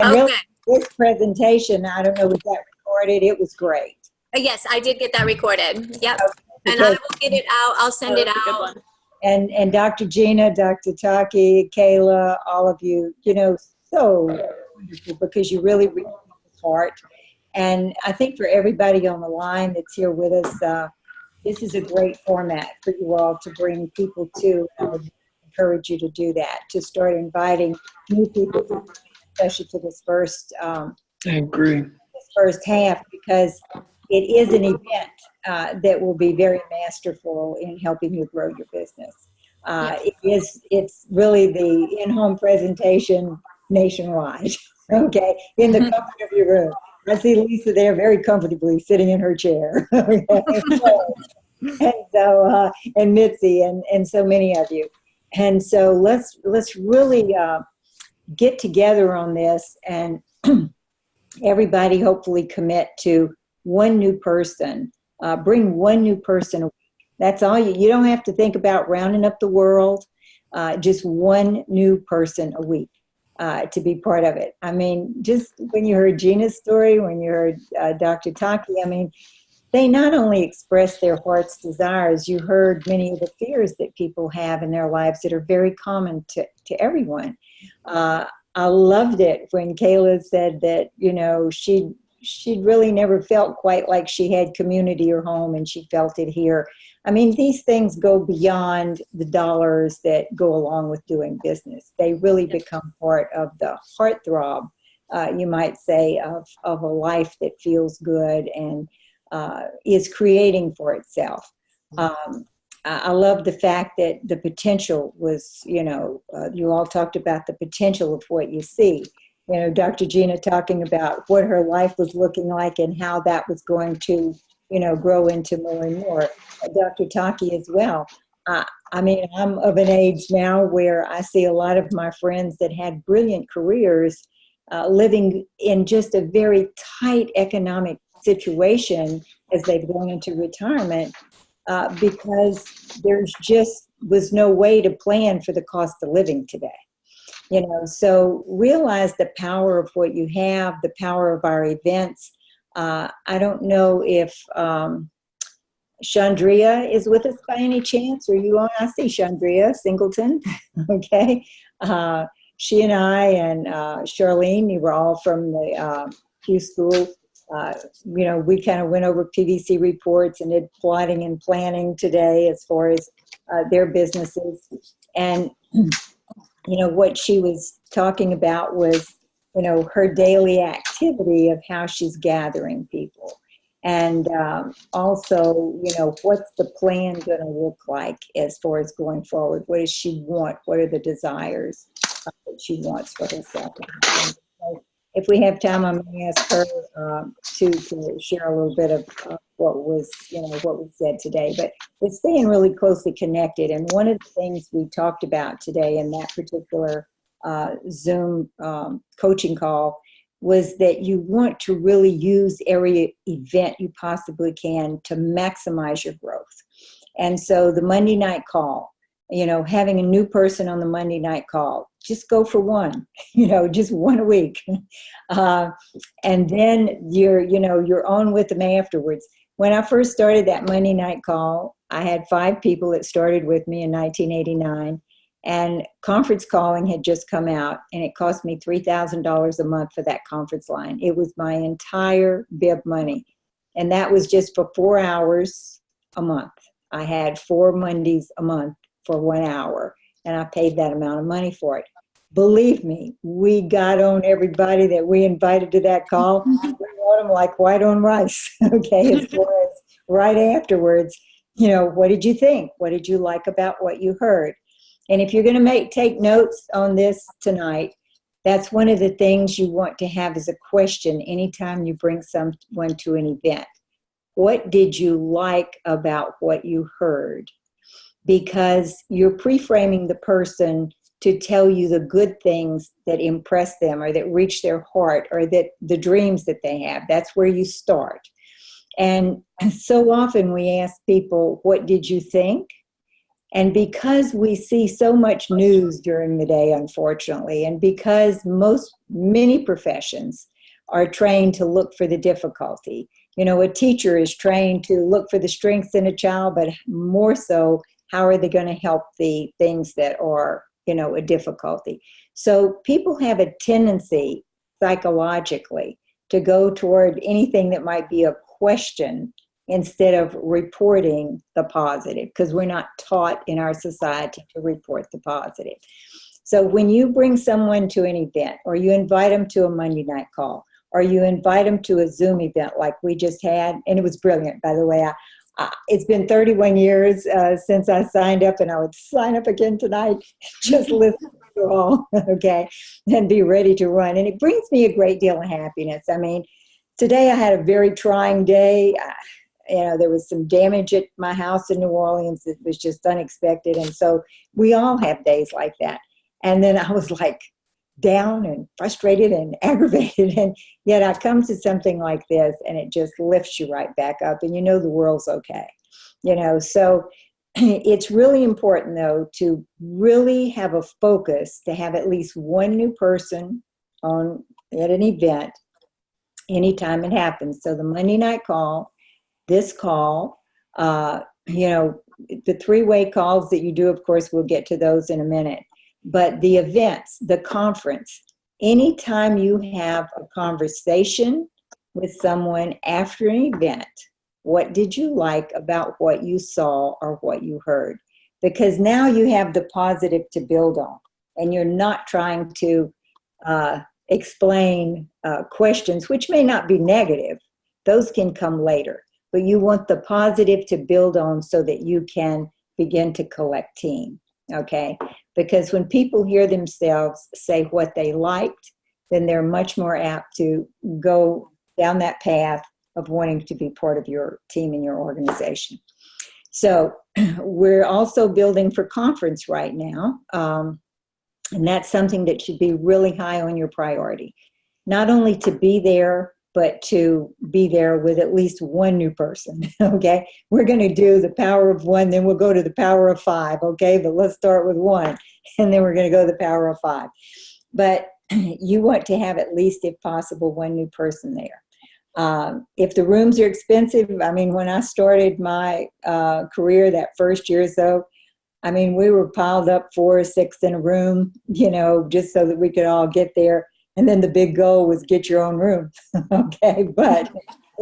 And really, Okay. this presentation, I don't know, was that recorded? It was great. Yes, I did get that recorded. Yep. And I Because, will get it out. I'll send it That's a good out. one. and Dr. Gina, Dr. Taki, Kayla, all of you, so wonderful because you really reach people's heart. And I think for everybody on the line that's here with us, this is a great format for you all to bring people to. I would encourage you to do that, to start inviting new people, especially to this I agree. first half, because it is an event that will be very masterful in helping you grow your business. It's really the in-home presentation nationwide, okay, in the comfort of your room. I see Lisa there very comfortably sitting in her chair. And Mitzi and so many of you. And so let's really get together on this and everybody hopefully commit to one new person. Bring one new person a week. That's all you don't have to think about rounding up the world. Just one new person a week to be part of it. I mean, just when you heard Gina's story, when you heard Dr. Taki, I mean, they not only express their heart's desires, you heard many of the fears that people have in their lives that are very common to everyone. I loved it when Kayla said that, she'd really never felt quite like she had community or home, and she felt it here. I mean, these things go beyond the dollars that go along with doing business. They really become part of the heartthrob, you might say, of a life that feels good and is creating for itself. I love the fact that the potential was, you all talked about the potential of what you see. Dr. Gina talking about what her life was looking like and how that was going to, grow into more and more. Dr. Taki as well. I mean, I'm of an age now where I see a lot of my friends that had brilliant careers living in just a very tight economic situation as they've gone into retirement because there's just was no way to plan for the cost of living today. So realize the power of what you have, the power of our events. I don't know if Chandria is with us by any chance. Are you on? I see Chandria Singleton. Okay. She and I and Charlene, we were all from the Q School. We kind of went over PVC reports and did plotting and planning today as far as their businesses. And, what she was talking about was, her daily activity of how she's gathering people. And also, what's the plan going to look like as far as going forward? What does she want? What are the desires that she wants for herself? So if we have time, I'm going to ask her to share a little bit of what was said today. But it's staying really closely connected. And one of the things we talked about today in that particular Zoom coaching call was that you want to really use every event you possibly can to maximize your growth. And so the Monday night call, having a new person on the Monday night call, just go for one, just one a week. And then you're on with them afterwards. When I first started that Monday night call, I had 5 people that started with me in 1989. And conference calling had just come out, and it cost me $3,000 a month for that conference line. It was my entire bib money. And that was just for 4 hours a month. I had 4 Mondays a month for 1 hour, and I paid that amount of money for it. Believe me, we got on everybody that we invited to that call. We got them like white on rice, okay, as far as right afterwards, what did you think? What did you like about what you heard? And if you're going to take notes on this tonight, that's one of the things you want to have as a question anytime you bring someone to an event. What did you like about what you heard? Because you're pre-framing the person to tell you the good things that impress them or that reach their heart or that the dreams that they have. That's where you start. And so often we ask people, what did you think? And because we see so much news during the day, unfortunately, and because many professions are trained to look for the difficulty. You know, a teacher is trained to look for the strengths in a child, but more so, how are they going to help the things that are, you know, a difficulty? So people have a tendency psychologically to go toward anything that might be a question instead of reporting the positive, because we're not taught in our society to report the positive. So when you bring someone to an event, or you invite them to a Monday night call, or you invite them to a Zoom event like we just had, and it was brilliant, by the way. It's been 31 years since I signed up, and I would sign up again tonight, just listen to you all, okay, and be ready to run. And it brings me a great deal of happiness. I mean, today I had a very trying day. You know, there was some damage at my house in New Orleans. It was just unexpected. And so we all have days like that. And then I was like down and frustrated and aggravated. And yet I come to something like this and it just lifts you right back up, and you know the world's okay. You know, so it's really important, though, to really have a focus, to have at least one new person on at an event anytime it happens. So the Monday night call, this call, you know, the three-way calls that you do, of course, we'll get to those in a minute. But the events, the conference, anytime you have a conversation with someone after an event, what did you like about what you saw or what you heard? Because now you have the positive to build on, and you're not trying to explain questions, which may not be negative. Those can come later. But you want the positive to build on so that you can begin to collect team, okay? Because when people hear themselves say what they liked, then they're much more apt to go down that path of wanting to be part of your team and your organization. So we're also building for conference right now, and that's something that should be really high on your priority. Not only to be there, but to be there with at least one new person, okay? We're going to do the power of one, then we'll go to the power of five, okay? But let's start with one, and then we're going to go to the power of five. But you want to have at least, if possible, one new person there. If the rooms are expensive, I mean, when I started my career that first year or so, I mean, we were piled up 4 or 6 in a room, you know, just so that we could all get there. And then the big goal was get your own room, okay? But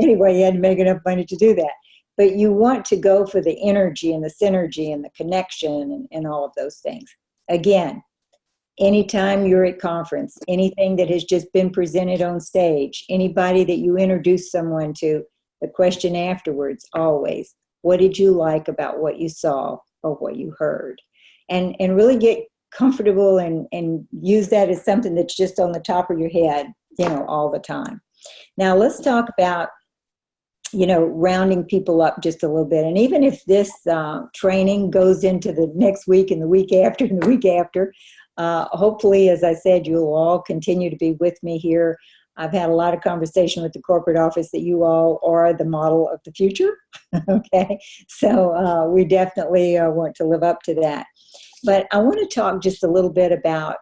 anyway, you had to make enough money to do that. But you want to go for the energy and the synergy and the connection and all of those things. Again, anytime you're at conference, anything that has just been presented on stage, anybody that you introduce someone to, the question afterwards, always, what did you like about what you saw or what you heard? And really get comfortable and use that as something that's just on the top of your head, you know, all the time. Now let's talk about, you know, rounding people up just a little bit. And even if this training goes into the next week and the week after and the week after, hopefully, as I said, you'll all continue to be with me here. I've had a lot of conversation with the corporate office that you all are the model of the future, okay? So we definitely want to live up to that. But I want to talk just a little bit about,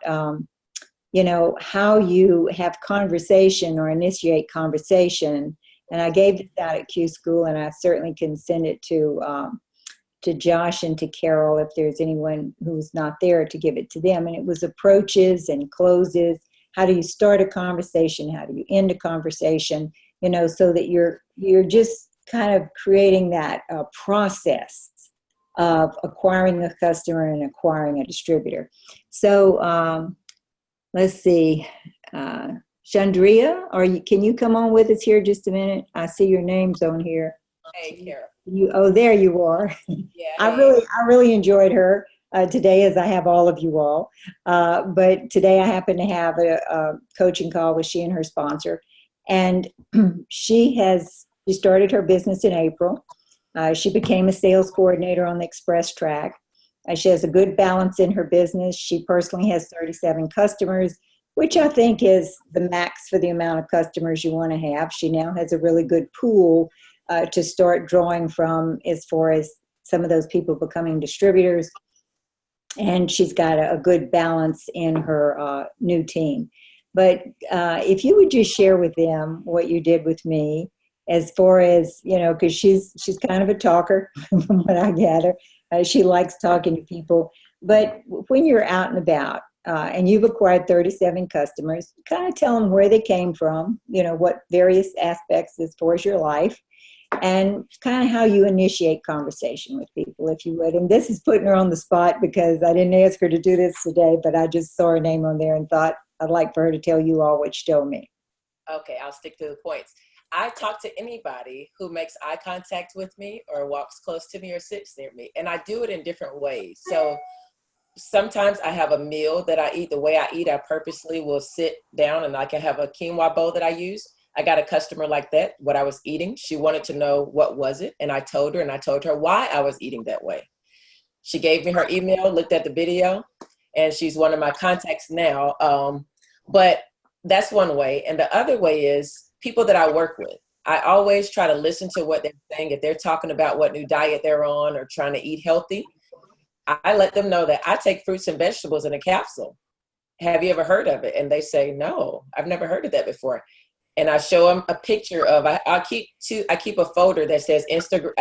you know, how you have conversation or initiate conversation. And I gave this out at Q School, and I certainly can send it to Josh and to Carol if there's anyone who's not there to give it to them. And it was approaches and closes. How do you start a conversation? How do you end a conversation? You know, so that you're just kind of creating that process of acquiring a customer and acquiring a distributor. So let's see, Chandria, can you come on with us here just a minute? I see your name's on here. Hey, Carol. There you are. Yeah. I really enjoyed her today, as I have all of you all. But today I happen to have a coaching call with she and her sponsor, and she started her business in April. She became a sales coordinator on the express track. She has a good balance in her business. She personally has 37 customers, which I think is the max for the amount of customers you want to have. She now has a really good pool to start drawing from as far as some of those people becoming distributors. And she's got a good balance in her new team. But if you would just share with them what you did with me, as far as, because she's kind of a talker from what I gather. She likes talking to people. But when you're out and about, and you've acquired 37 customers, kind of tell them where they came from, what various aspects as far as your life, and kind of how you initiate conversation with people, if you would. And this is putting her on the spot because I didn't ask her to do this today, but I just saw her name on there and thought I'd like for her to tell you all what she told me. Okay, I'll stick to the points. I talk to anybody who makes eye contact with me or walks close to me or sits near me. And I do it in different ways. So sometimes I have a meal that I eat. The way I eat, I purposely will sit down and I can have a quinoa bowl that I use. I got a customer like that, what I was eating. She wanted to know what was it. And I told her why I was eating that way. She gave me her email, looked at the video, and she's one of my contacts now. But that's one way. And the other way is people that I work with. I always try to listen to what they're saying. If they're talking about what new diet they're on or trying to eat healthy, I let them know that I take fruits and vegetables in a capsule. Have you ever heard of it? And they say, no, I've never heard of that before. And I show them a picture of, I keep a folder that says Instagram,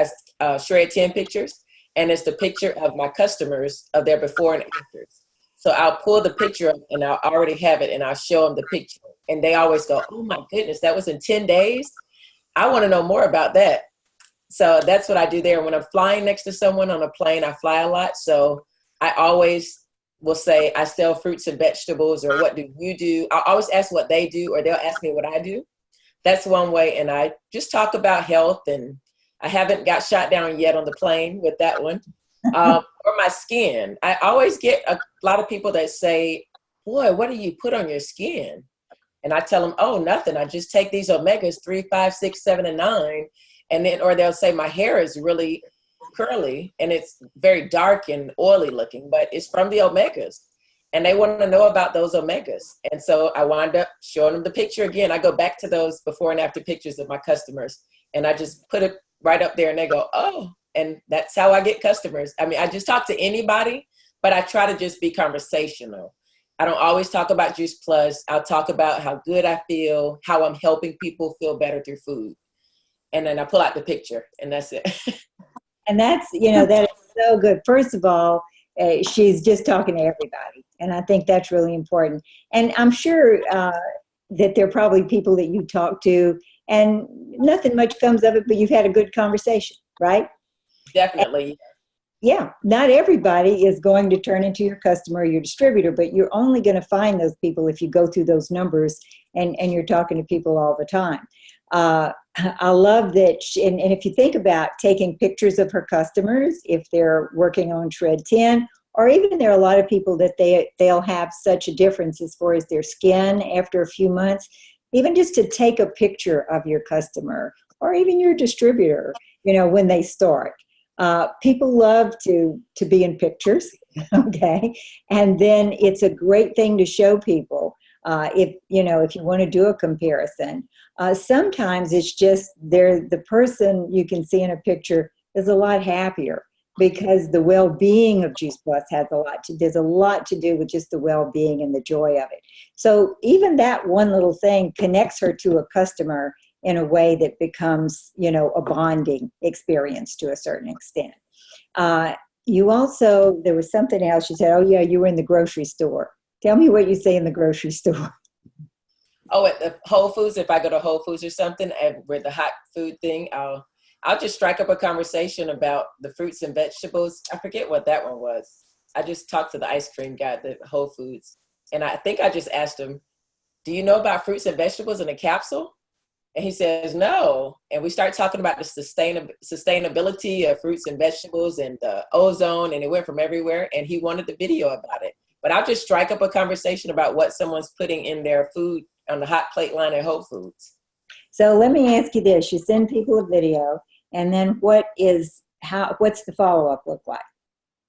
shred 10 pictures. And it's the picture of my customers of their before and afters. So I'll pull the picture up and I'll already have it and I'll show them the picture. And they always go, oh my goodness, that was in 10 days. I want to know more about that. So that's what I do there. When I'm flying next to someone on a plane, I fly a lot. So I always will say, I sell fruits and vegetables, or what do you do? I always ask what they do, or they'll ask me what I do. That's one way. And I just talk about health, and I haven't got shot down yet on the plane with that one. Or my skin. I always get a lot of people that say, boy, what do you put on your skin? And I tell them, oh, nothing. I just take these omegas 3, 5, 6, 7, and 9. And then, or they'll say my hair is really curly and it's very dark and oily looking, but it's from the omegas. And they want to know about those omegas. And so I wind up showing them the picture again. I go back to those before and after pictures of my customers, and I just put it right up there and they go, oh, and that's how I get customers. I mean, I just talk to anybody, but I try to just be conversational. I don't always talk about Juice Plus. I'll talk about how good I feel, how I'm helping people feel better through food. And then I pull out the picture, and that's it. And that's, that is so good. First of all, she's just talking to everybody. And I think that's really important. And I'm sure that there are probably people that you talk to and nothing much comes of it, but you've had a good conversation, right? Definitely. And, yeah. Not everybody is going to turn into your customer or your distributor, but you're only going to find those people if you go through those numbers and you're talking to people all the time. I love that. And if you think about taking pictures of her customers, if they're working on Shred 10, or even there are a lot of people that they'll have such a difference as far as their skin after a few months, even just to take a picture of your customer or even your distributor, when they start. People love to be in pictures, okay? And then it's a great thing to show people. If you want to do a comparison, sometimes it's just the person you can see in a picture is a lot happier because the well-being of Juice Plus there's a lot to do with just the well-being and the joy of it. So even that one little thing connects her to a customer in a way that becomes, a bonding experience to a certain extent. You also, there was something else you said, oh yeah, you were in the grocery store. Tell me what you say in the grocery store. Oh, at the Whole Foods, if I go to Whole Foods or something, and with the hot food thing, I'll just strike up a conversation about the fruits and vegetables. I forget what that one was. I just talked to the ice cream guy at the Whole Foods. And I think I just asked him, do you know about fruits and vegetables in a capsule? And he says, no. And we start talking about the sustainability of fruits and vegetables and the ozone, and it went from everywhere. And he wanted the video about it. But I'll just strike up a conversation about what someone's putting in their food on the hot plate line at Whole Foods. So let me ask you this. You send people a video, and then what's the follow-up look like?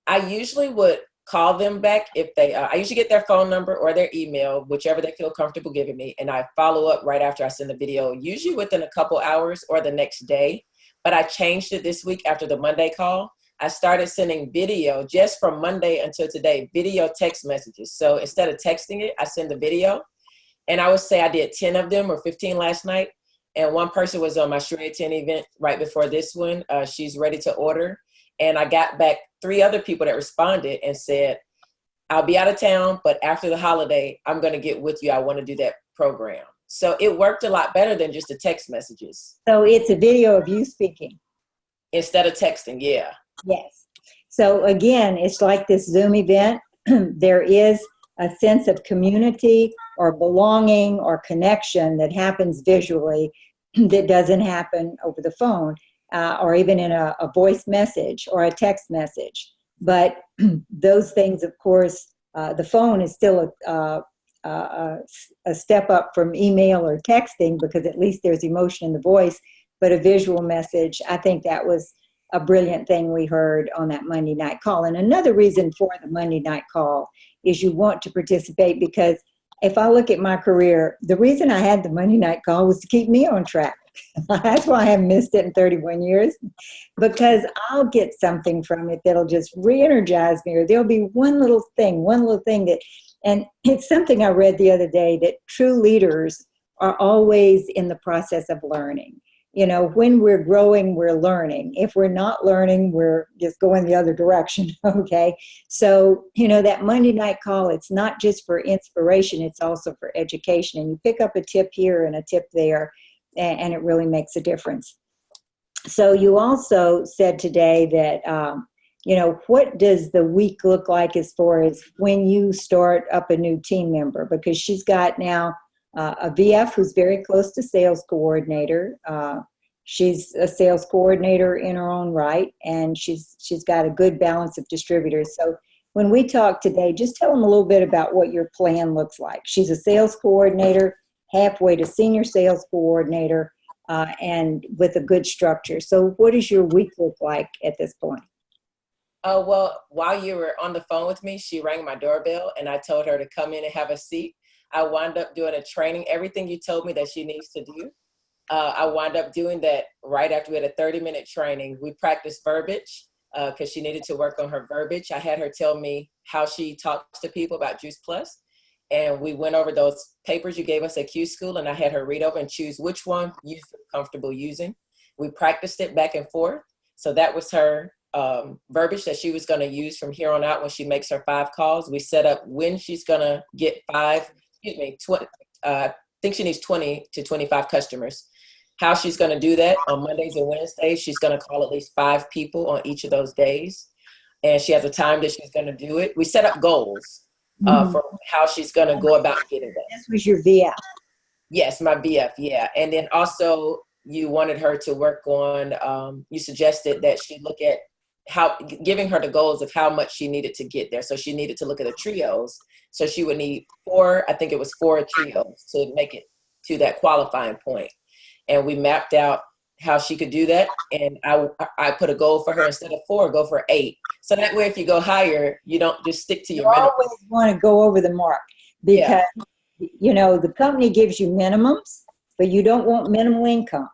I usually would call them back if they, I usually get their phone number or their email, whichever they feel comfortable giving me, and I follow up right after I send the video, usually within a couple hours or the next day. But I changed it this week after the Monday call. I started sending video just from Monday until today, video text messages. So instead of texting it, I send the video. And I would say I did 10 of them or 15 last night. And one person was on my Shred 10 event right before this one. She's ready to order. And I got back 3 other people that responded and said, I'll be out of town, but after the holiday, I'm going to get with you. I want to do that program. So it worked a lot better than just the text messages. So it's a video of you speaking. Instead of texting, yeah. Yes. So again, it's like this Zoom event. There is a sense of community or belonging or connection that happens visually that doesn't happen over the phone or even in a voice message or a text message. But those things, of course, the phone is still a step up from email or texting because at least there's emotion in the voice. But a visual message, I think that was a brilliant thing we heard on that Monday night call. And another reason for the Monday night call is you want to participate, because if I look at my career, the reason I had the Monday night call was to keep me on track. That's why I haven't missed it in 31 years, because I'll get something from it that'll just re-energize me, or there'll be one little thing that, and it's something I read the other day, that true leaders are always in the process of learning. You know, when we're growing, we're learning. If we're not learning, we're just going the other direction, okay? So, you know, that Monday night call, it's not just for inspiration, it's also for education. And you pick up a tip here and a tip there, and it really makes a difference. So you also said today that, you know, what does the week look like as far as when you start up a new team member? Because she's got now a VF who's very close to sales coordinator. She's a sales coordinator in her own right, and she's got a good balance of distributors. So when we talk today, just tell them a little bit about what your plan looks like. She's a sales coordinator, halfway to senior sales coordinator, and with a good structure. So what does your week look like at this point? Well, while you were on the phone with me, she rang my doorbell and I told her to come in and have a seat. I wound up doing a training, everything you told me that she needs to do. I wound up doing that right after we had a 30-minute training. We practiced verbiage because she needed to work on her verbiage. I had her tell me how she talks to people about Juice Plus. And we went over those papers you gave us at Q School, and I had her read over and choose which one you feel comfortable using. We practiced it back and forth. So that was her verbiage that she was going to use from here on out when she makes her 5 calls. We set up when she's going to get 20, I think she needs 20 to 25 customers. How she's going to do that on Mondays and Wednesdays. She's going to call at least 5 people on each of those days. And she has a time that she's going to do it. We set up goals for how she's going to go about getting that. This was your VF. Yes, my VF, yeah. And then also you wanted her to work on, you suggested that she look at giving her the goals of how much she needed to get there. So she needed to look at the trios. So she would need 4 trios to make it to that qualifying point. And we mapped out how she could do that. And I put a goal for her, instead of 4, go for 8. So that way, if you go higher, you don't just stick to your minimum. You always want to go over the mark, because, you know, the company gives you minimums, but you don't want minimal income.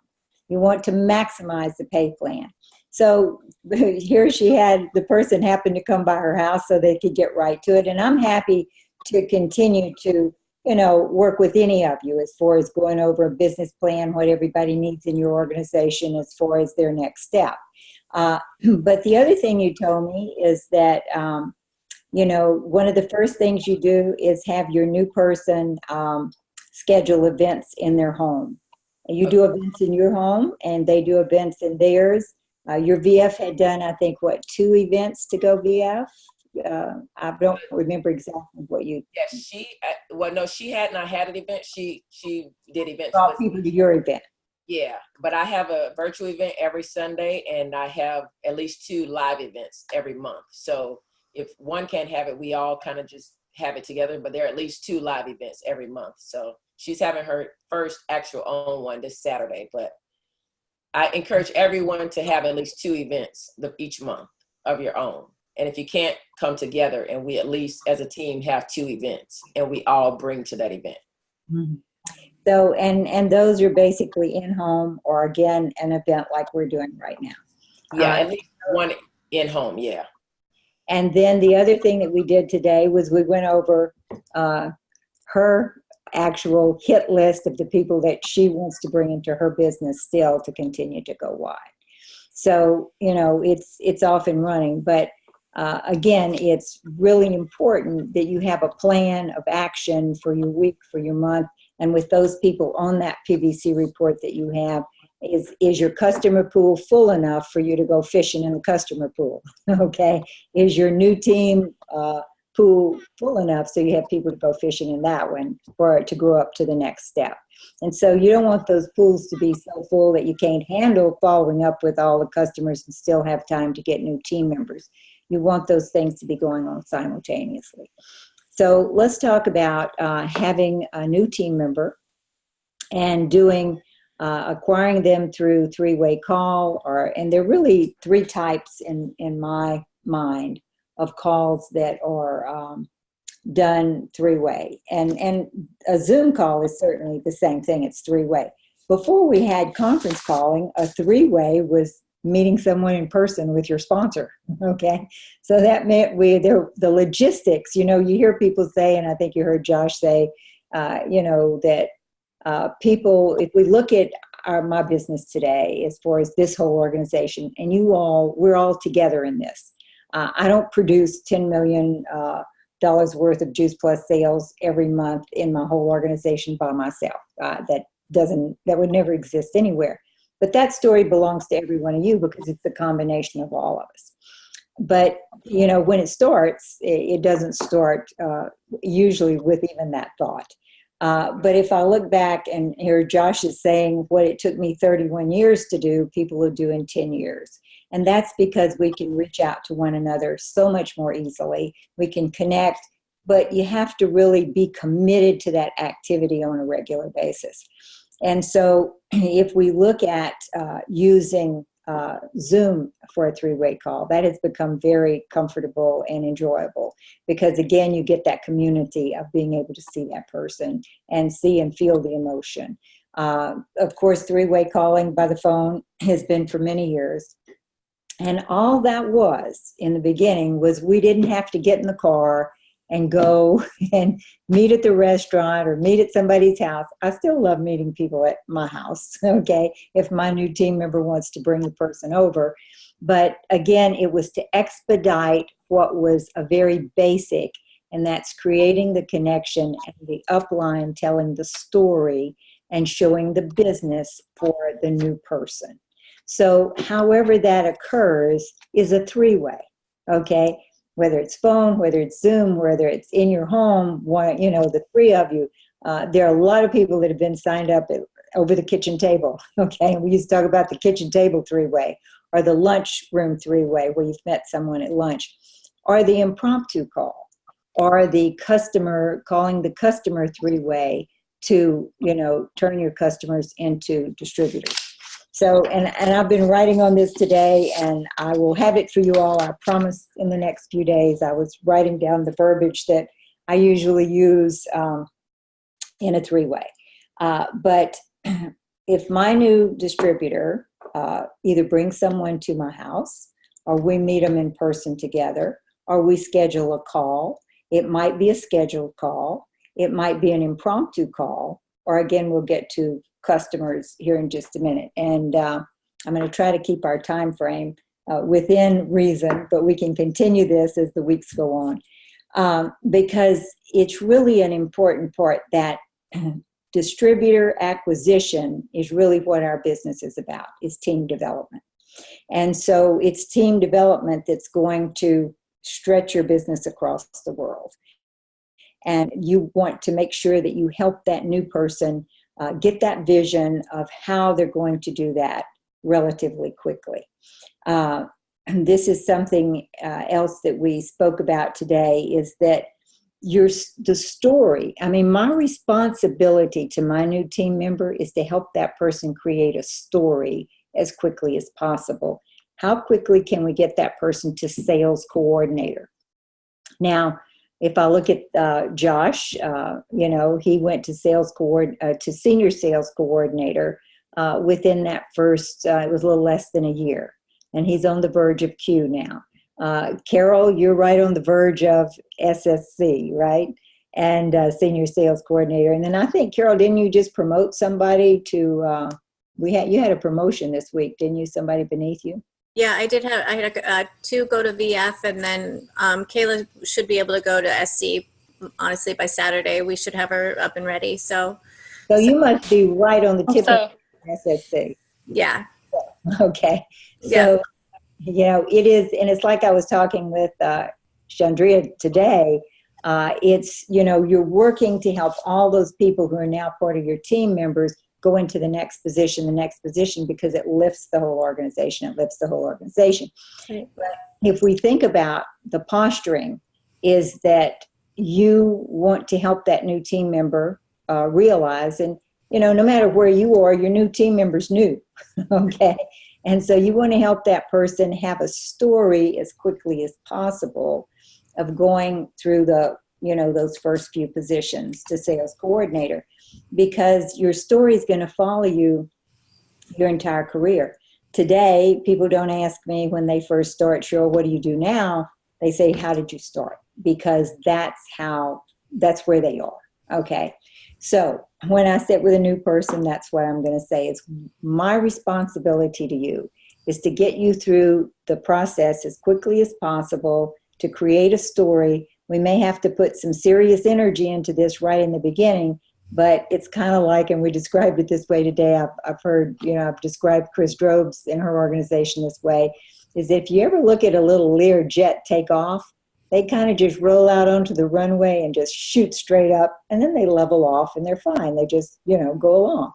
You want to maximize the pay plan. So here she had the person happen to come by her house so they could get right to it. And I'm happy to continue to, you know, work with any of you as far as going over a business plan, what everybody needs in your organization as far as their next step. But the other thing you told me is that, you know, one of the first things you do is have your new person schedule events in their home. You do events in your home, and they do events in theirs. Your VF had done, I think, 2 events to go VF? I don't remember exactly what you... Yes, she had not had an event. She did events. Brought people to your event. Yeah, but I have a virtual event every Sunday, and I have at least 2 live events every month. So if one can't have it, we all kind of just have it together, but there are at least 2 live events every month. So she's having her first actual own one this Saturday, but I encourage everyone to have at least 2 events each month of your own. And if you can't come together, and we at least as a team have 2 events, and we all bring to that event. Mm-hmm. So, and those are basically in home, or again, an event like we're doing right now. Yeah, at least one In home, yeah. And then the other thing that we did today was we went over her actual hit list of the people that she wants to bring into her business still to continue to go wide. So, you know, it's off and running, but again, it's really important that you have a plan of action for your week, for your month, and with those people on that PVC report that you have, is your customer pool full enough for you to go fishing in the customer pool? Okay, is your new team pool full enough so you have people to go fishing in that one for it to grow up to the next step? And so you don't want those pools to be so full that you can't handle following up with all the customers and still have time to get new team members. You want those things to be going on simultaneously. So let's talk about having a new team member and doing acquiring them through three-way call, and there are really three types in my mind of calls that are done three-way. And a Zoom call is certainly the same thing. It's three-way. Before we had conference calling, a three-way was meeting someone in person with your sponsor, okay? So that meant the logistics, you know, you hear people say, and I think you heard Josh say, you know, that people, if we look at my business today, as far as this whole organization, and we're all together in this. I don't produce $10 million worth of Juice Plus sales every month in my whole organization by myself. That would never exist anywhere. But that story belongs to every one of you because it's the combination of all of us. But, you know, when it starts, it doesn't start usually with even that thought. But if I look back and hear Josh is saying what it took me 31 years to do, people will do in 10 years. And that's because we can reach out to one another so much more easily. We can connect, but you have to really be committed to that activity on a regular basis. And so if we look at using Zoom for a three-way call, that has become very comfortable and enjoyable because, again, you get that community of being able to see that person and see and feel the emotion. Of course, three-way calling by the phone has been for many years. And all that was in the beginning was we didn't have to get in the car and go and meet at the restaurant or meet at somebody's house. I still love meeting people at my house, okay, if my new team member wants to bring the person over. But again, it was to expedite what was a very basic, and that's creating the connection and the upline telling the story and showing the business for the new person. So however that occurs is a three-way, okay? Whether it's phone, whether it's Zoom, whether it's in your home, you know, the three of you. There are a lot of people that have been signed up over the kitchen table, okay? And we used to talk about the kitchen table three-way, or the lunch room three-way where you've met someone at lunch, or the impromptu call, or the customer, calling the customer three-way to, you know, turn your customers into distributors. So, and I've been writing on this today, and I will have it for you all, I promise, in the next few days. I was writing down the verbiage that I usually use in a three-way. But if my new distributor either brings someone to my house, or we meet them in person together, or we schedule a call, it might be a scheduled call, it might be an impromptu call, or again, we'll get to customers here in just a minute. And I'm going to try to keep our time frame within reason, but we can continue this as the weeks go on because it's really an important part. That distributor acquisition is really what our business is about, is team development. And so it's team development that's going to stretch your business across the world. And you want to make sure that you help that new person get that vision of how they're going to do that relatively quickly. This is something else that we spoke about today, is that the story, I mean, my responsibility to my new team member is to help that person create a story as quickly as possible. How quickly can we get that person to sales coordinator? Now, if I look at Josh, you know, he went to to senior sales coordinator within that first, it was a little less than a year. and he's on the verge of Q now. Carol, you're right on the verge of SSC, right? And senior sales coordinator. And then I think, Carol, didn't you just promote somebody to, you had a promotion this week, didn't you? Somebody beneath you? Yeah, I had two go to VF, and then Kayla should be able to go to SC. Honestly, by Saturday, we should have her up and ready. So you must be right on the tip of SSC. Yeah. Okay. Yeah. So, it is, and it's like I was talking with Chandria today. It's, you're working to help all those people who are now part of your team members go into the next position, because it lifts the whole organization. Right. But if we think about the posturing, is that you want to help that new team member realize, and, no matter where you are, your new team member's new, okay? And so you want to help that person have a story as quickly as possible of going through those first few positions to sales coordinator, because your story is going to follow you your entire career. Today, people don't ask me when they first start, Cheryl, what do you do now? They say, how did you start? Because that's where they are. Okay. So when I sit with a new person, that's what I'm going to say. It's my responsibility to you is to get you through the process as quickly as possible, to create a story. We may have to put some serious energy into this right in the beginning, but it's kind of like, and we described it this way today, I've heard, I've described Chris Drobes in her organization this way, is if you ever look at a little Lear jet take off, they kind of just roll out onto the runway and just shoot straight up, and then they level off and they're fine. They just, go along.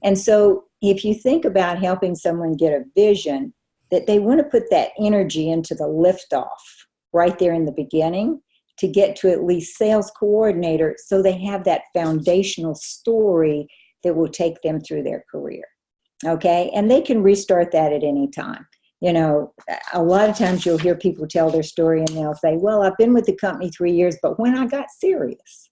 And so if you think about helping someone get a vision, that they want to put that energy into the liftoff right there in the beginning to get to at least sales coordinator, so they have that foundational story that will take them through their career. Okay. And they can restart that at any time. A lot of times you'll hear people tell their story and they'll say, well, I've been with the company 3 years, but when I got serious,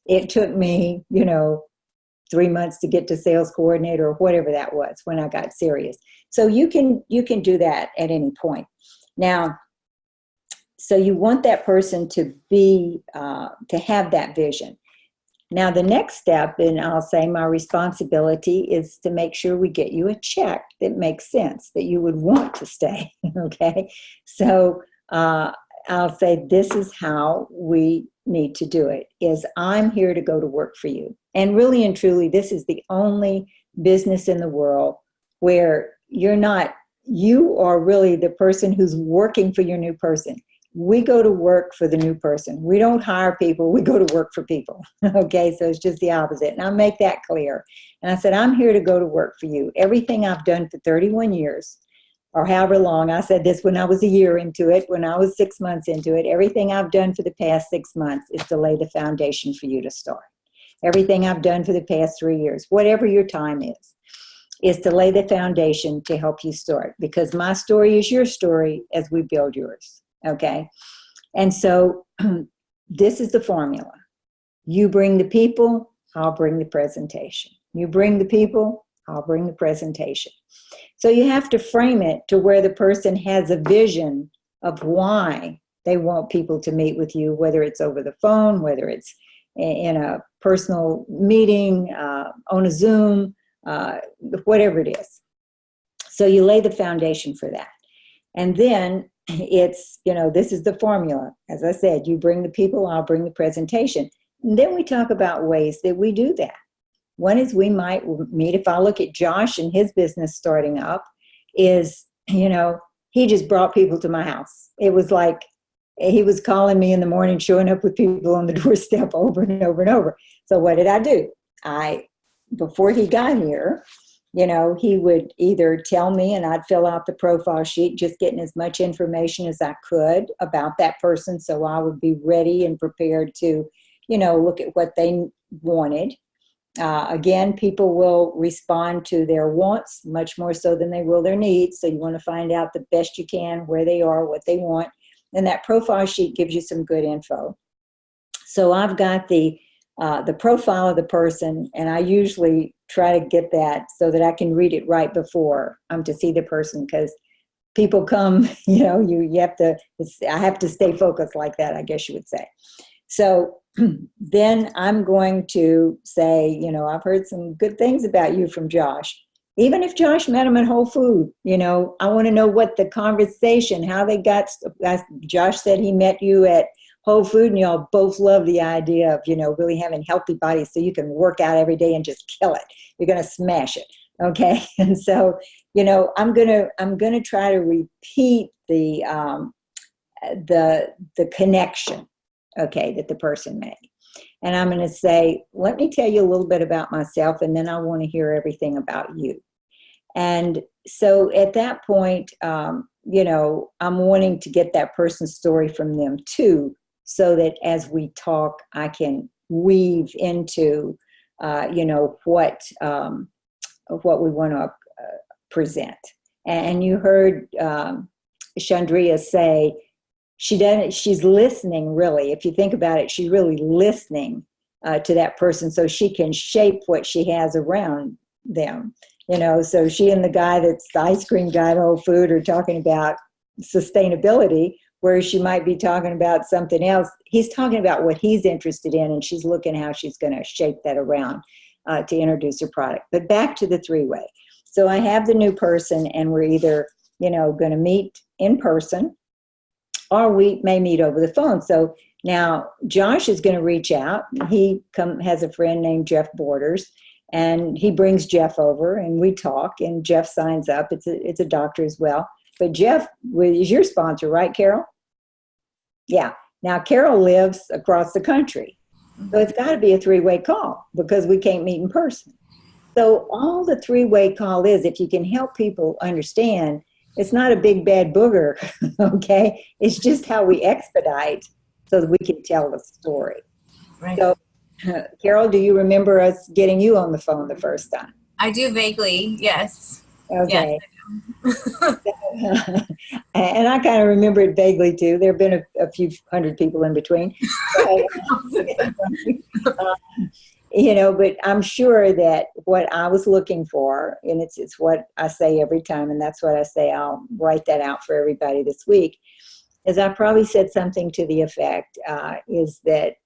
it took me, 3 months to get to sales coordinator, or whatever that was when I got serious. So you can do that at any point. Now, so you want that person to be, to have that vision. Now, the next step, and I'll say my responsibility, is to make sure we get you a check that makes sense, that you would want to stay, okay? So I'll say this is how we need to do it, is I'm here to go to work for you. And really and truly, this is the only business in the world where you are really the person who's working for your new person. We go to work for the new person. We don't hire people. We go to work for people. Okay, so it's just the opposite. And I make that clear. And I said, I'm here to go to work for you. Everything I've done for 31 years, or however long, I said this when I was a year into it, when I was 6 months into it, everything I've done for the past 6 months is to lay the foundation for you to start. Everything I've done for the past 3 years, whatever your time is to lay the foundation to help you start. Because my story is your story as we build yours. Okay. And so this is the formula. You bring the people, I'll bring the presentation. You bring the people, I'll bring the presentation. So you have to frame it to where the person has a vision of why they want people to meet with you, whether it's over the phone, whether it's in a personal meeting, on a Zoom, whatever it is. So you lay the foundation for that. And then it's, this is the formula. As I said, you bring the people, I'll bring the presentation. And then we talk about ways that we do that. One is we might meet, if I look at Josh and his business starting up, is, he just brought people to my house. It was like he was calling me in the morning, showing up with people on the doorstep over and over and over. So what did I do? Before he got here, he would either tell me and I'd fill out the profile sheet, just getting as much information as I could about that person. So I would be ready and prepared to, look at what they wanted. Again, people will respond to their wants much more so than they will their needs. So you want to find out the best you can where they are, what they want. And that profile sheet gives you some good info. So I've got the profile of the person, and I usually try to get that so that I can read it right before I'm to see the person, because people come, you have to, I have to stay focused like that, I guess you would say. So then I'm going to say, I've heard some good things about you from Josh. Even if Josh met him at Whole Food, I want to know what the conversation, how they got, Josh said he met you at Whole Food and y'all both love the idea of, really having healthy bodies so you can work out every day and just kill it. You're going to smash it. Okay. And so, I'm going to try to repeat the connection, okay, that the person made. And I'm going to say, let me tell you a little bit about myself, and then I want to hear everything about you. And so at that point, I'm wanting to get that person's story from them too, so that as we talk, I can weave into, what we want to present. And you heard Chandria say, she's listening, really. If you think about it, she's really listening to that person so she can shape what she has around them. So she and the guy that's the ice cream guy at Whole Food are talking about sustainability, whereas she might be talking about something else. He's talking about what he's interested in, and she's looking how she's going to shape that around to introduce her product. But back to the three-way. So I have the new person, and we're either, going to meet in person, or we may meet over the phone. So now Josh is going to reach out. He has a friend named Jeff Borders, and he brings Jeff over, and we talk, and Jeff signs up. It's a doctor as well. But Jeff is your sponsor, right, Carol? Yeah. Now, Carol lives across the country. So it's got to be a three-way call because we can't meet in person. So all the three-way call is, if you can help people understand, it's not a big bad booger, okay? It's just how we expedite so that we can tell the story. Right. So, Carol, do you remember us getting you on the phone the first time? I do vaguely, yes. Okay. Yes. And I kind of remember it vaguely too. There have been a few hundred people in between. But I'm sure that what I was looking for, and it's what I say every time, and that's what I say, I'll write that out for everybody this week, is I probably said something to the effect, is that,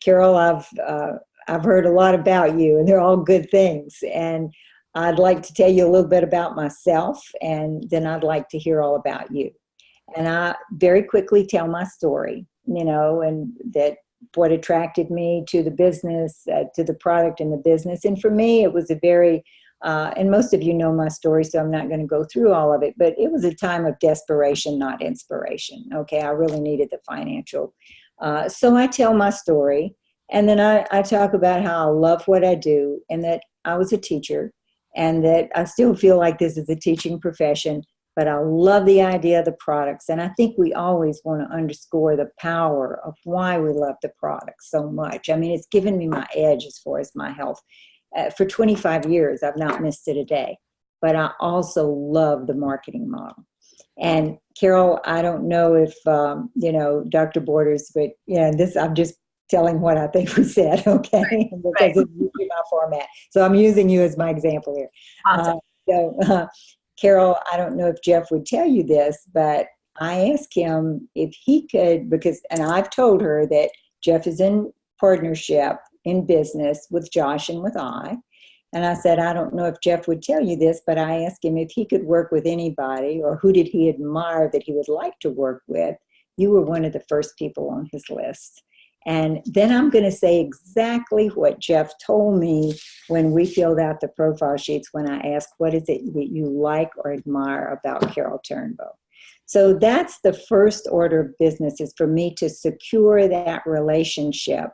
Carol, I've heard a lot about you, and they're all good things. And I'd like to tell you a little bit about myself, and then I'd like to hear all about you. And I very quickly tell my story, and that what attracted me to the business, to the product and the business. And for me, it was a very, and most of you know my story, so I'm not going to go through all of it, but it was a time of desperation, not inspiration. Okay, I really needed the financial. So I tell my story, and then I talk about how I love what I do, and that I was a teacher, and that I still feel like this is a teaching profession, but I love the idea of the products. And I think we always want to underscore the power of why we love the products so much. I mean, it's given me my edge as far as my health. For 25 years, I've not missed it a day, but I also love the marketing model. And Carol, I don't know if, Dr. Borders, but I'm just telling what I think we said, okay? Right. Because it's usually my format. So I'm using you as my example here. Awesome. Carol, I don't know if Jeff would tell you this, but I asked him if he could, and I've told her that Jeff is in partnership in business with Josh and with I. And I said, I don't know if Jeff would tell you this, but I asked him if he could work with anybody, or who did he admire that he would like to work with. You were one of the first people on his list. And then I'm going to say exactly what Jeff told me when we filled out the profile sheets, when I asked, what is it that you like or admire about Carol Turnbow? So that's the first order of business, is for me to secure that relationship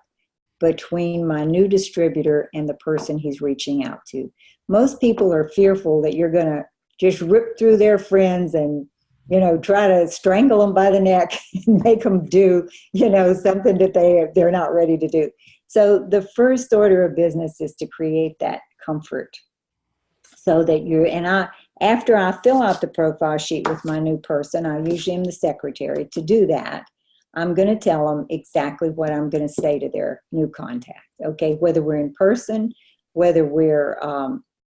between my new distributor and the person he's reaching out to. Most people are fearful that you're going to just rip through their friends and try to strangle them by the neck and make them do, something that they're not ready to do. So the first order of business is to create that comfort, so that after I fill out the profile sheet with my new person, I usually am the secretary. To do that, I'm going to tell them exactly what I'm going to say to their new contact. Okay, whether we're in person, whether we're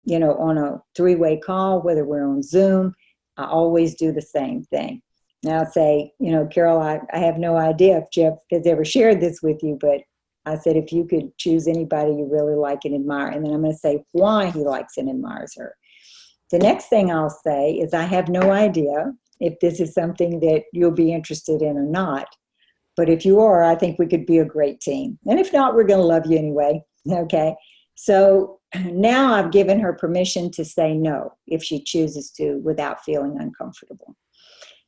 on a three-way call, whether we're on Zoom, I always do the same thing. Now I'll say, Carol, I have no idea if Jeff has ever shared this with you, but I said, if you could choose anybody you really like and admire, and then I'm going to say why he likes and admires her. The next thing I'll say is, I have no idea if this is something that you'll be interested in or not. But if you are, I think we could be a great team. And if not, we're going to love you anyway. Okay. So now I've given her permission to say no if she chooses to without feeling uncomfortable.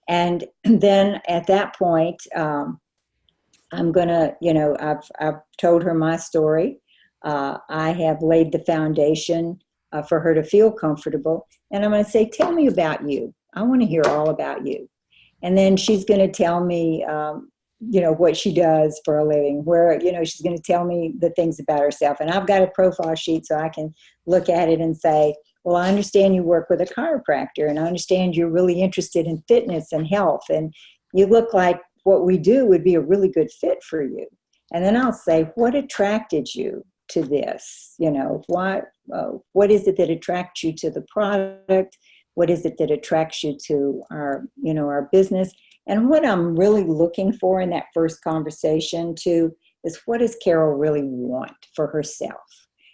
And then at that point, I'm going to, I've told her my story. I have laid the foundation for her to feel comfortable. And I'm going to say, tell me about you. I want to hear all about you. And then she's going to tell me, what she does for a living, where, she's going to tell me the things about herself. And I've got a profile sheet so I can look at it and say, well, I understand you work with a chiropractor, and I understand you're really interested in fitness and health, and you look like what we do would be a really good fit for you. And then I'll say, what attracted you to this? What is it that attracts you to the product? What is it that attracts you to our business? And what I'm really looking for in that first conversation too is, what does Carol really want for herself?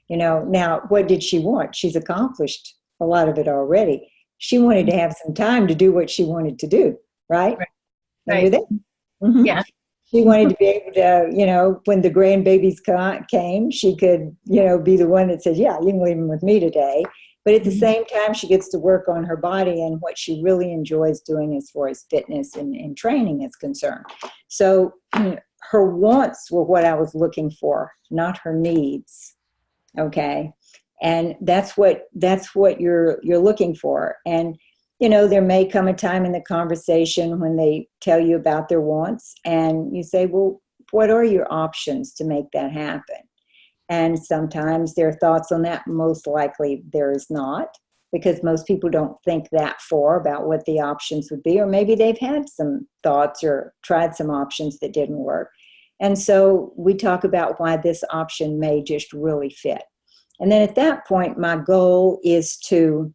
Now, what did she want? She's accomplished a lot of it already. She wanted to have some time to do what she wanted to do, right? Right. Mm-hmm. Yeah. She wanted to be able to, when the grandbabies came, she could, be the one that said, yeah, you can leave them with me today. But at the same time, she gets to work on her body and what she really enjoys doing as far as fitness and training is concerned. So her wants were what I was looking for, not her needs. Okay. And that's what you're looking for. And, there may come a time in the conversation when they tell you about their wants and you say, well, what are your options to make that happen? And sometimes there are thoughts on that. Most likely there is not, because most people don't think that far about what the options would be, or maybe they've had some thoughts or tried some options that didn't work. And so we talk about why this option may just really fit. And then at that point, my goal is to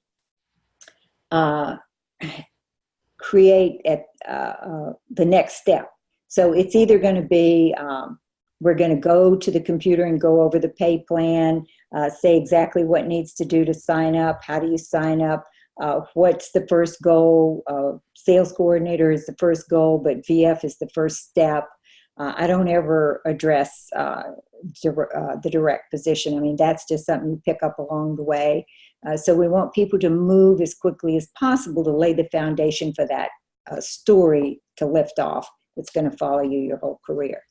create the next step. So it's either going to be, we're going to go to the computer and go over the pay plan, say exactly what needs to do to sign up. How do you sign up? What's the first goal? Sales coordinator is the first goal, but VF is the first step. I don't ever address the direct position. I mean, that's just something you pick up along the way. So we want people to move as quickly as possible to lay the foundation for that story to lift off. That's going to follow you your whole career.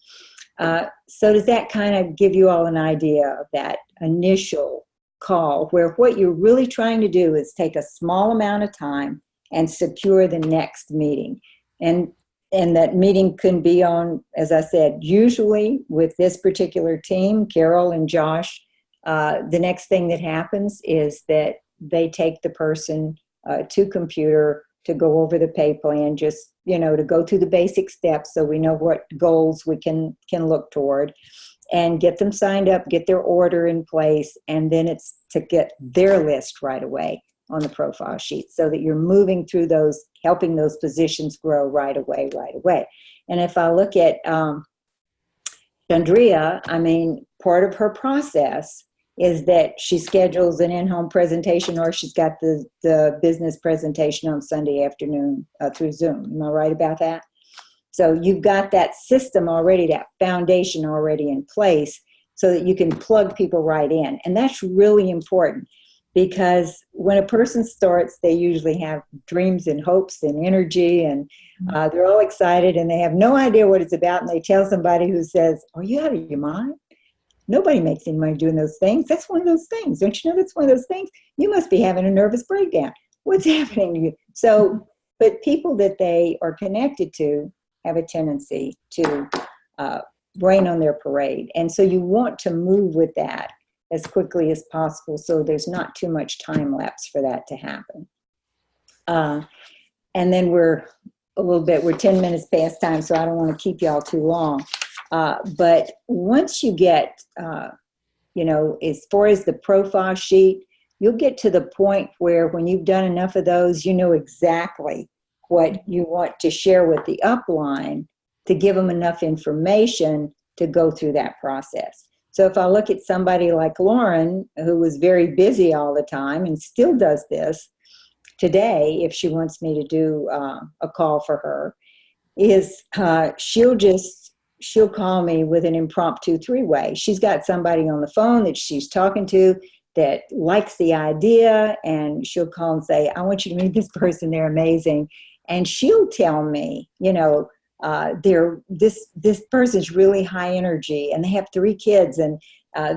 So does that kind of give you all an idea of that initial call, where what you're really trying to do is take a small amount of time and secure the next meeting? And that meeting can be on, as I said, usually with this particular team, Carol and Josh, the next thing that happens is that they take the person to computer to go over the pay plan, just, to go through the basic steps so we know what goals we can look toward, and get them signed up, get their order in place, and then it's to get their list right away on the profile sheet so that you're moving through those, helping those positions grow right away. And if I look at Andrea, I mean, part of her process is that she schedules an in-home presentation, or she's got the business presentation on Sunday afternoon through Zoom. Am I right about that? So you've got that system already, that foundation already in place so that you can plug people right in. And that's really important, because when a person starts, they usually have dreams and hopes and energy, and they're all excited and they have no idea what it's about. And they tell somebody who says, are you out of your mind? Nobody makes any money doing those things. That's one of those things. Don't you know that's one of those things? You must be having a nervous breakdown. What's happening to you? So, but people that they are connected to have a tendency to rain on their parade. And so you want to move with that as quickly as possible so there's not too much time lapse for that to happen. And then we're 10 minutes past time, so I don't want to keep y'all too long. But once you get, as far as the profile sheet, you'll get to the point where when you've done enough of those, you know exactly what you want to share with the upline to give them enough information to go through that process. So if I look at somebody like Lauren, who was very busy all the time and still does this today, if she wants me to do a call for her, is she'll call me with an impromptu three-way. She's got somebody on the phone that she's talking to that likes the idea, and she'll call and say, I want you to meet this person, they're amazing. And she'll tell me, you know, this person's really high energy, and they have 3 kids, and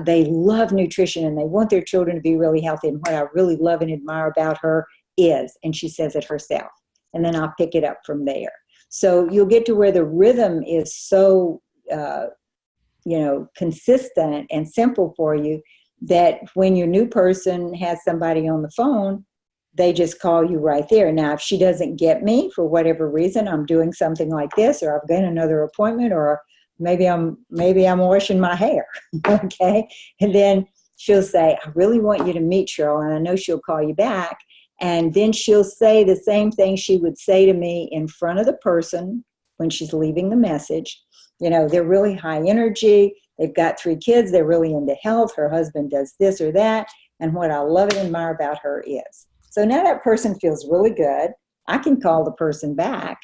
they love nutrition, and they want their children to be really healthy. And what I really love and admire about her is, and she says it herself, and then I'll pick it up from there. So you'll get to where the rhythm is so, you know, consistent and simple for you that when your new person has somebody on the phone, they just call you right there. Now, if she doesn't get me for whatever reason, I'm doing something like this, or I've got another appointment, or maybe I'm washing my hair, okay? And then she'll say, I really want you to meet Cheryl, and I know she'll call you back. And then she'll say the same thing she would say to me in front of the person when she's leaving the message. You know, they're really high energy. They've got 3 kids. They're really into health. Her husband does this or that. And what I love and admire about her is. So now that person feels really good. I can call the person back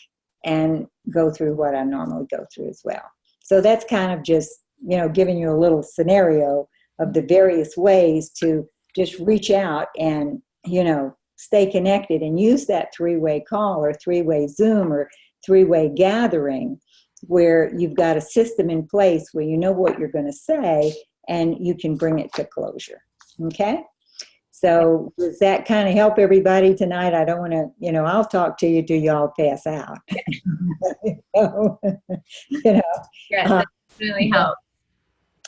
and go through what I normally go through as well. So that's kind of just, you know, giving you a little scenario of the various ways to just reach out and, you know, stay connected and use that 3-way call or 3-way Zoom or 3-way gathering where you've got a system in place where you know what you're going to say and you can bring it to closure. Okay? So does that kind of help everybody tonight? I don't want to, you know, I'll talk to you till you all pass out. So, you know. Yeah, that really helps.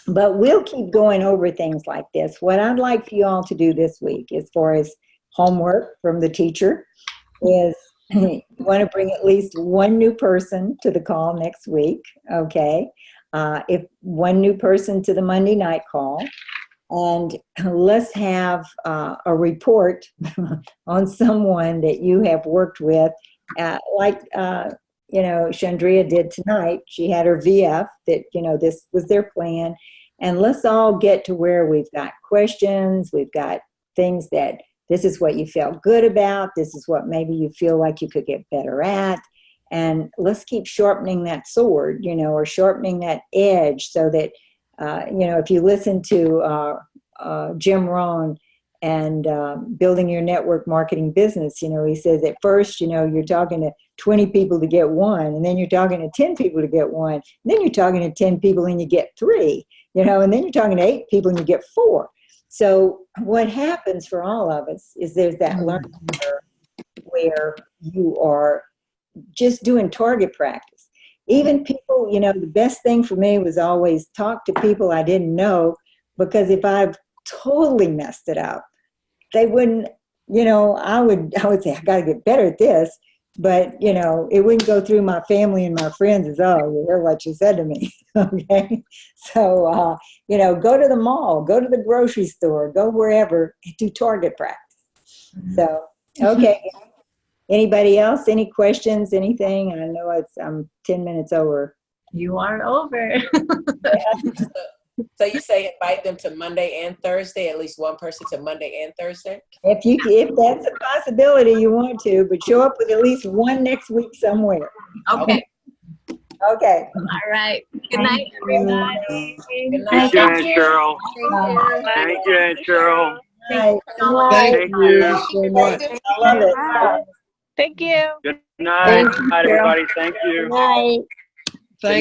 But we'll keep going over things like this. What I'd like for you all to do this week, as far as homework from the teacher, is you want to bring at least 1 new person to the call next week, okay? If 1 new person to the Monday night call. And let's have a report on someone that you have worked with, like, you know, Chandria did tonight. She had her VF that, you know, this was their plan. And let's all get to where we've got questions. We've got things that this is what you felt good about. This is what maybe you feel like you could get better at. And let's keep sharpening that sword, you know, or sharpening that edge so that, you know, if you listen to Jim Rohn and Building Your Network Marketing Business, you know, he says at first, you know, you're talking to 20 people to get 1, and then you're talking to 10 people to get 1, and then you're talking to 10 people and you get 3, you know, and then you're talking to 8 people and you get 4. So what happens for all of us is there's that learning curve where you are just doing target practice. Even people, you know, the best thing for me was always talk to people I didn't know, because if I've totally messed it up, they wouldn't, you know, I would say, I got to get better at this. But, you know, it wouldn't go through my family and my friends as, oh, you heard what you said to me. Okay. So, you know, go to the mall, go to the grocery store, go wherever, do target practice. So, okay. Anybody else? Any questions? Anything? I know I'm 10 minutes over. You are over. So you say invite them to Monday and Thursday, at least 1 person to Monday and Thursday? If that's a possibility, you want to, but show up with at least 1 next week somewhere. Okay. Okay. All right. Good night, everybody. Good Thank night. you, Aunt Cheryl. Thank Thank you, Aunt Cheryl. Bye. Thank you so much. I love it. Thank you. Good night. Thank you, Good night, Cheryl. everybody. Thank you. Good night. Thank